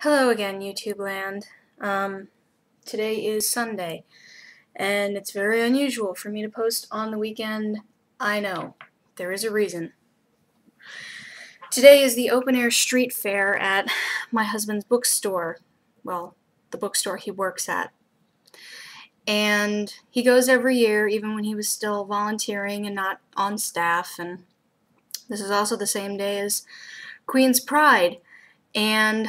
Hello again, YouTube land. Today is Sunday, and it's very unusual for me to post on the weekend. I know. There is a reason. Today is the open-air street fair at my husband's bookstore. Well, the bookstore he works at. And he goes every year, even when he was still volunteering and not on staff. And this is also the same day as Queen's Pride. And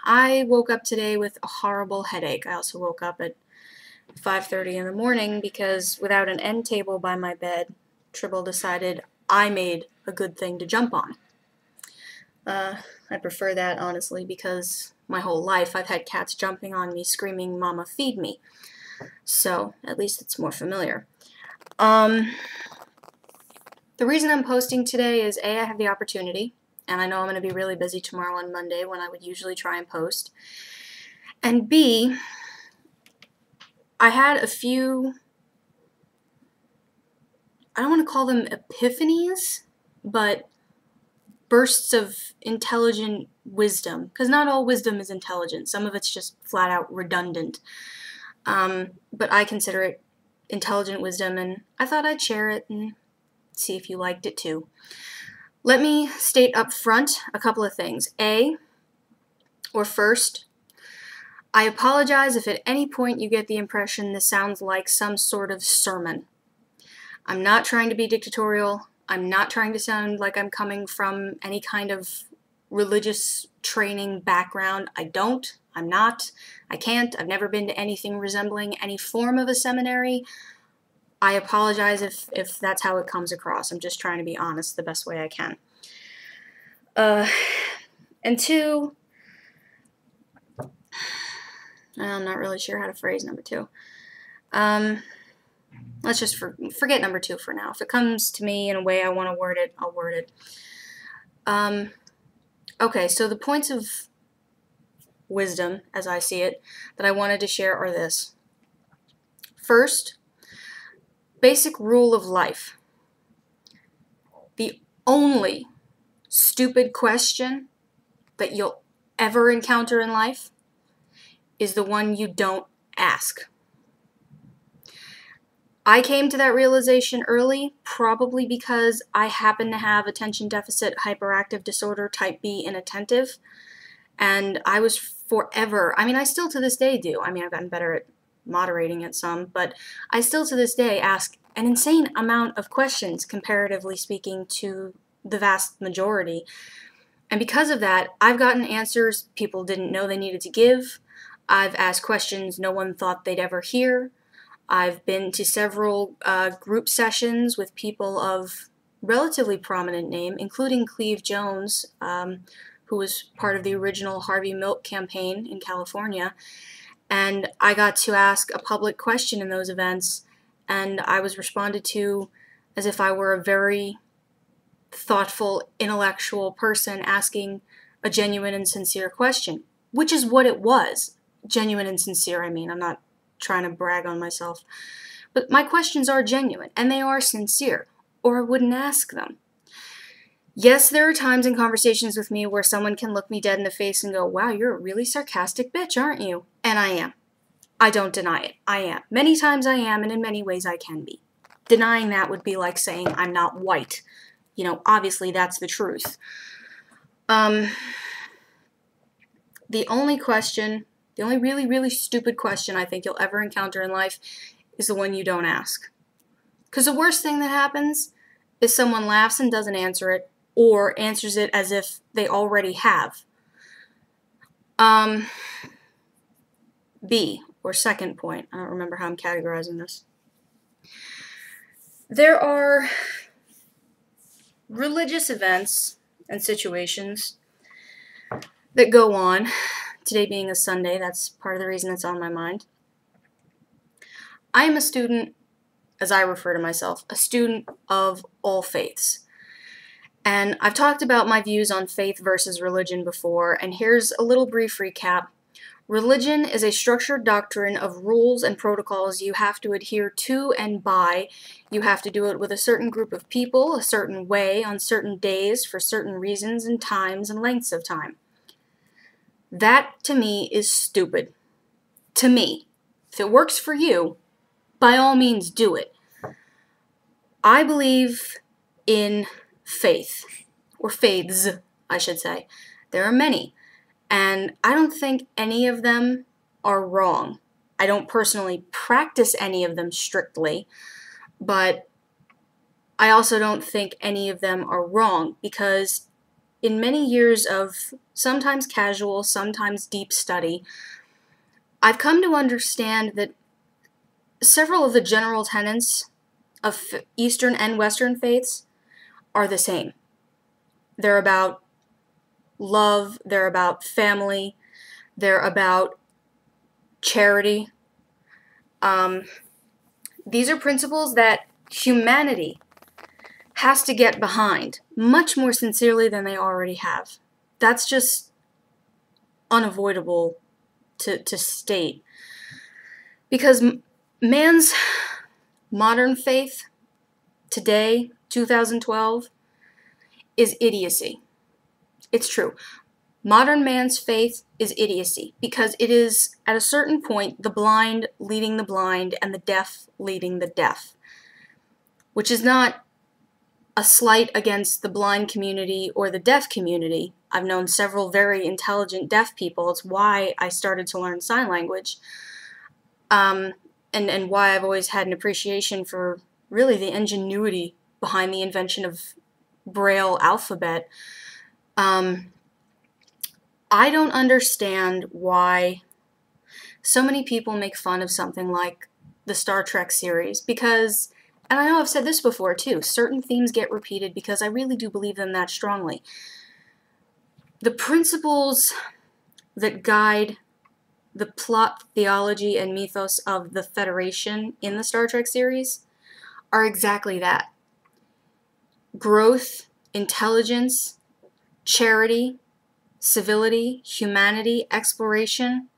I woke up today with a horrible headache. I also woke up at 5:30 in the morning because without an end table by my bed, Tribble decided I made a good thing to jump on. I prefer that, honestly, because my whole life I've had cats jumping on me screaming, "Mama, feed me." So, at least it's more familiar. The reason I'm posting today is A, I have the opportunity, and I know I'm going to be really busy tomorrow on Monday when I would usually try and post. And B, I had a few, I don't want to call them epiphanies, but bursts of intelligent wisdom, because not all wisdom is intelligent. Some of it's just flat out redundant. But I consider it intelligent wisdom, and I thought I'd share it and see if you liked it too. Let me state up front a couple of things. First, I apologize if at any point you get the impression this sounds like some sort of sermon. I'm not trying to be dictatorial. I'm not trying to sound like I'm coming from any kind of religious training background. I'm not, I can't, I've never been to anything resembling any form of a seminary. I apologize if that's how it comes across. I'm just trying to be honest the best way I can. And two, I'm not really sure how to phrase number two. Let's just forget number two for now. If it comes to me in a way I want to word it, I'll word it. Okay, so the points of wisdom, as I see it, that I wanted to share are this. First, basic rule of life. The only stupid question that you'll ever encounter in life is the one you don't ask. I came to that realization early, probably because I happen to have attention deficit hyperactive disorder type B inattentive, and I was forever, I still to this day do, I've gotten better at moderating it some, but I still to this day ask an insane amount of questions, comparatively speaking, to the vast majority. And because of that, I've gotten answers people didn't know they needed to give. I've asked questions no one thought they'd ever hear. I've been to several group sessions with people of relatively prominent name, including Cleve Jones, who was part of the original Harvey Milk campaign in California. And I got to ask a public question in those events, and I was responded to as if I were a very thoughtful, intellectual person asking a genuine and sincere question, which is what it was. Genuine and sincere, I'm not trying to brag on myself. But my questions are genuine, and they are sincere, or I wouldn't ask them. Yes, there are times in conversations with me where someone can look me dead in the face and go, "Wow, you're a really sarcastic bitch, aren't you?" And I am. I don't deny it. I am. Many times I am, and in many ways I can be. Denying that would be like saying I'm not white. Obviously that's the truth. The only really, really stupid question I think you'll ever encounter in life is the one you don't ask. Because the worst thing that happens is someone laughs and doesn't answer it, or answers it as if they already have. B, or second point. I don't remember how I'm categorizing this. There are religious events and situations that go on. Today being a Sunday, that's part of the reason it's on my mind. I am a student, as I refer to myself, a student of all faiths. And I've talked about my views on faith versus religion before, and here's a little brief recap. Religion is a structured doctrine of rules and protocols you have to adhere to and by. You have to do it with a certain group of people, a certain way, on certain days, for certain reasons and times and lengths of time. That, to me, is stupid. To me. If it works for you, by all means do it. I believe in faith, or faiths, I should say. There are many, and I don't think any of them are wrong. I don't personally practice any of them strictly, but I also don't think any of them are wrong, because in many years of sometimes casual, sometimes deep study, I've come to understand that several of the general tenets of Eastern and Western faiths are the same. They're about love, they're about family, they're about charity. These are principles that humanity has to get behind much more sincerely than they already have. That's just unavoidable to state. Because man's modern faith today, 2012, is idiocy. It's true. Modern man's faith is idiocy because it is, at a certain point, the blind leading the blind and the deaf leading the deaf, which is not a slight against the blind community or the deaf community. I've known several very intelligent deaf people. It's why I started to learn sign language, and why I've always had an appreciation for really the ingenuity behind the invention of Braille alphabet. I don't understand why so many people make fun of something like the Star Trek series, because, and I know I've said this before too, certain themes get repeated because I really do believe them that strongly. The principles that guide the plot, theology, and mythos of the Federation in the Star Trek series are exactly that. Growth, intelligence, charity, civility, humanity, exploration,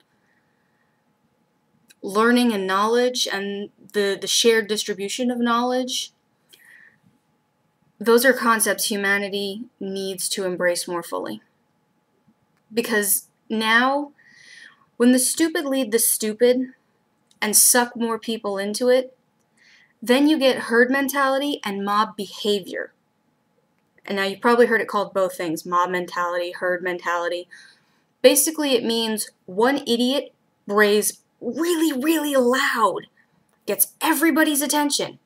learning and knowledge, and the shared distribution of knowledge. Those are concepts humanity needs to embrace more fully. Because now, when the stupid lead the stupid and suck more people into it, then you get herd mentality and mob behavior. And now you've probably heard it called both things, mob mentality, herd mentality. Basically, it means one idiot brays really, really loud, gets everybody's attention.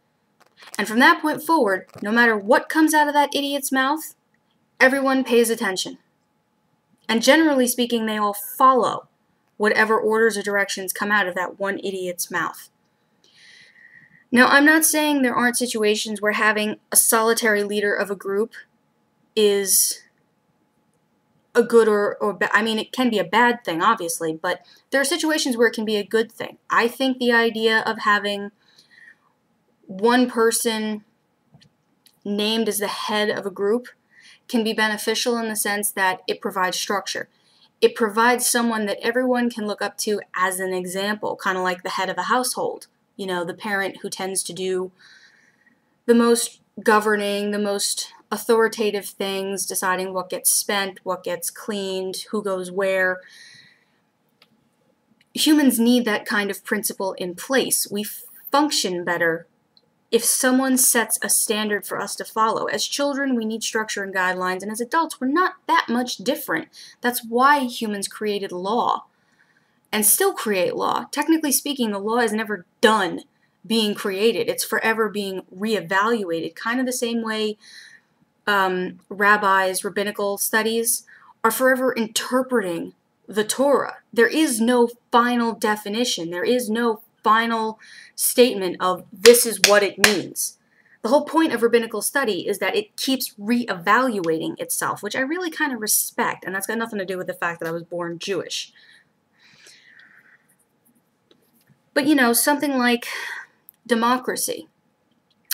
And from that point forward, no matter what comes out of that idiot's mouth, everyone pays attention. And generally speaking, they all follow whatever orders or directions come out of that one idiot's mouth. Now, I'm not saying there aren't situations where having a solitary leader of a group is a good or bad. I mean, it can be a bad thing, obviously, but there are situations where it can be a good thing. I think the idea of having one person named as the head of a group can be beneficial in the sense that it provides structure. It provides someone that everyone can look up to as an example, kind of like the head of a household. You know, the parent who tends to do the most governing, the most authoritative things, deciding what gets spent, what gets cleaned, who goes where. Humans need that kind of principle in place. We function better if someone sets a standard for us to follow. As children, we need structure and guidelines, and as adults, we're not that much different. That's why humans created law, and still create law. Technically speaking, the law is never done being created. It's forever being reevaluated, kind of the same way rabbis, rabbinical studies are forever interpreting the Torah. There is no final definition. There is no final statement of this is what it means. The whole point of rabbinical study is that it keeps reevaluating itself, which I really kind of respect, and that's got nothing to do with the fact that I was born Jewish. But, you know, something like democracy,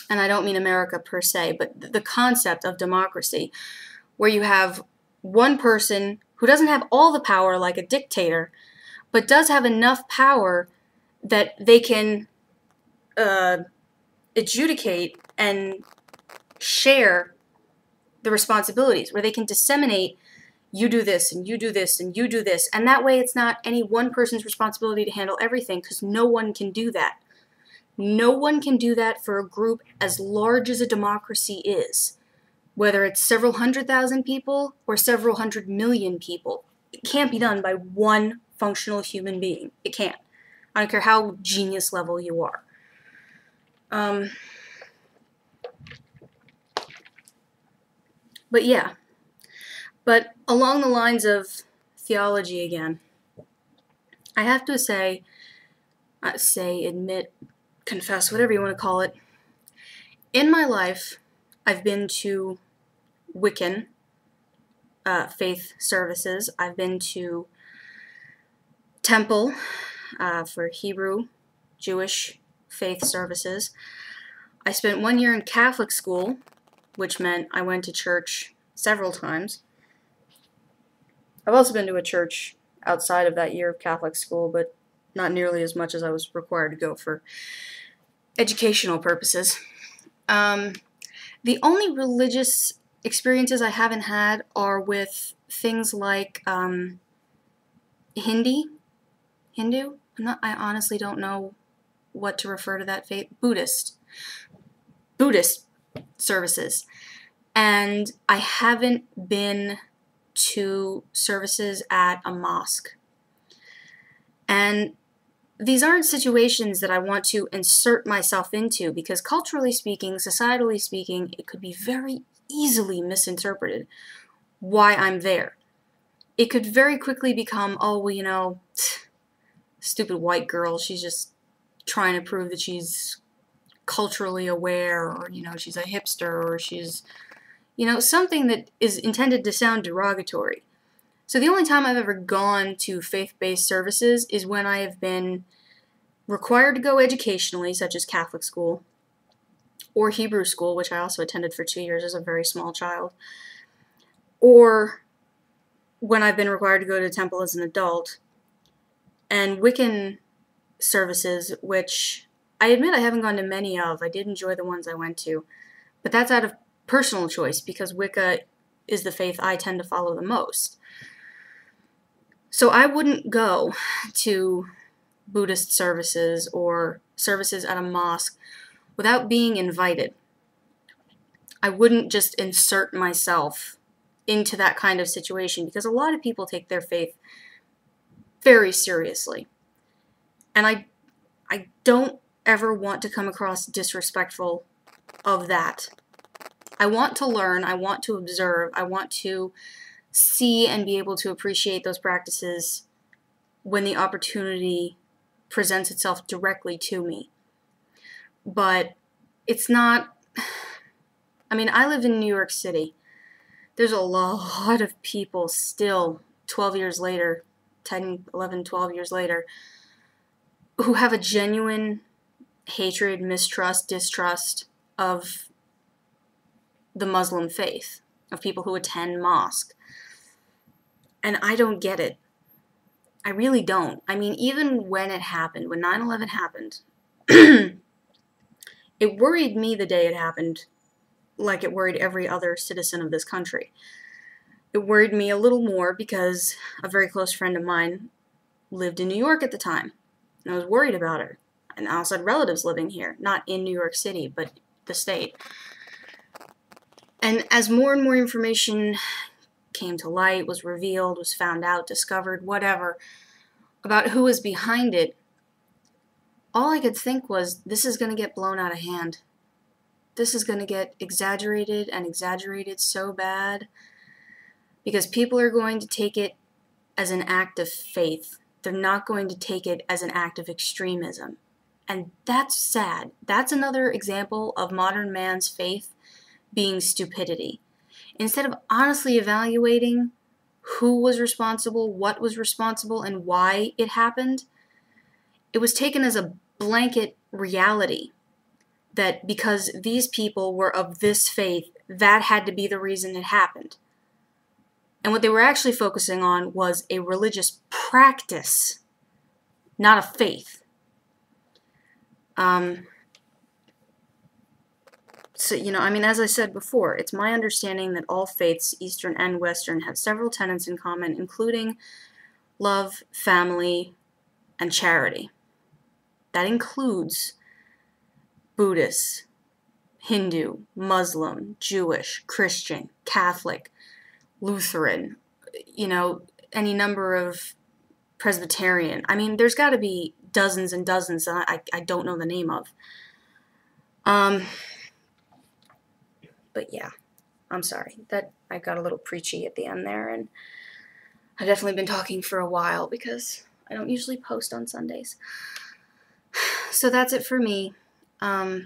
and I don't mean America per se, but the concept of democracy, where you have one person who doesn't have all the power like a dictator, but does have enough power that they can adjudicate and share the responsibilities, where they can disseminate you do this, and you do this, and you do this. And that way it's not any one person's responsibility to handle everything, because no one can do that. No one can do that for a group as large as a democracy is. Whether it's several 100,000 people or several 100,000,000 people. It can't be done by one functional human being. It can't. I don't care how genius level you are. But yeah. But along the lines of theology again, I have to say, admit, confess, whatever you want to call it. In my life, I've been to Wiccan faith services. I've been to temple for Hebrew, Jewish faith services. I spent 1 year in Catholic school, which meant I went to church several times. I've also been to a church outside of that year of Catholic school, but not nearly as much as I was required to go for educational purposes. The only religious experiences I haven't had are with things like Hindu. I honestly don't know what to refer to that faith. Buddhist services. And I haven't been to services at a mosque. And these aren't situations that I want to insert myself into, because culturally speaking, societally speaking, it could be very easily misinterpreted why I'm there. It could very quickly become, oh, well, you know, stupid white girl, she's just trying to prove that she's culturally aware, or, you know, she's a hipster, or she's, you know, something that is intended to sound derogatory. So the only time I've ever gone to faith-based services is when I have been required to go educationally, such as Catholic school, or Hebrew school, which I also attended for 2 years as a very small child, or when I've been required to go to temple as an adult, and Wiccan services, which I admit I haven't gone to many of. I did enjoy the ones I went to, but that's out of personal choice, because Wicca is the faith I tend to follow the most. So I wouldn't go to Buddhist services or services at a mosque without being invited. I wouldn't just insert myself into that kind of situation, because a lot of people take their faith very seriously. And I don't ever want to come across disrespectful of that. I want to learn, I want to observe, I want to see and be able to appreciate those practices when the opportunity presents itself directly to me. But it's not, I mean, I live in New York City. There's a lot of people still, 12 years later, 10, 11, 12 years later, who have a genuine hatred, mistrust, distrust of the Muslim faith, of people who attend mosque. And I don't get it. I really don't. I mean, even when it happened, when 9/11 happened, it worried me the day it happened, like it worried every other citizen of this country. It worried me a little more because a very close friend of mine lived in New York at the time, and I was worried about her. And I also had relatives living here, not in New York City, but the state. And as more and more information came to light, was revealed, was found out, discovered, whatever, about who was behind it, all I could think was, this is going to get blown out of hand. This is going to get exaggerated and exaggerated so bad, because people are going to take it as an act of faith. They're not going to take it as an act of extremism. And that's sad. That's another example of modern man's faith being stupidity. Instead of honestly evaluating who was responsible, what was responsible, and why it happened, it was taken as a blanket reality that because these people were of this faith, that had to be the reason it happened. And what they were actually focusing on was a religious practice, not a faith. So, I mean, as I said before, it's my understanding that all faiths, Eastern and Western, have several tenets in common, including love, family, and charity. That includes Buddhists, Hindu, Muslim, Jewish, Christian, Catholic, Lutheran, any number of Presbyterian. I mean, there's got to be dozens and dozens that I don't know the name of. But yeah, I'm sorry that I got a little preachy at the end there, and I've definitely been talking for a while because I don't usually post on Sundays. So that's it for me. I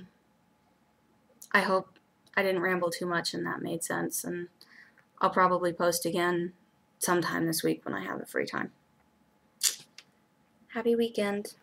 hope I didn't ramble too much and that made sense, and I'll probably post again sometime this week when I have the free time. Happy weekend.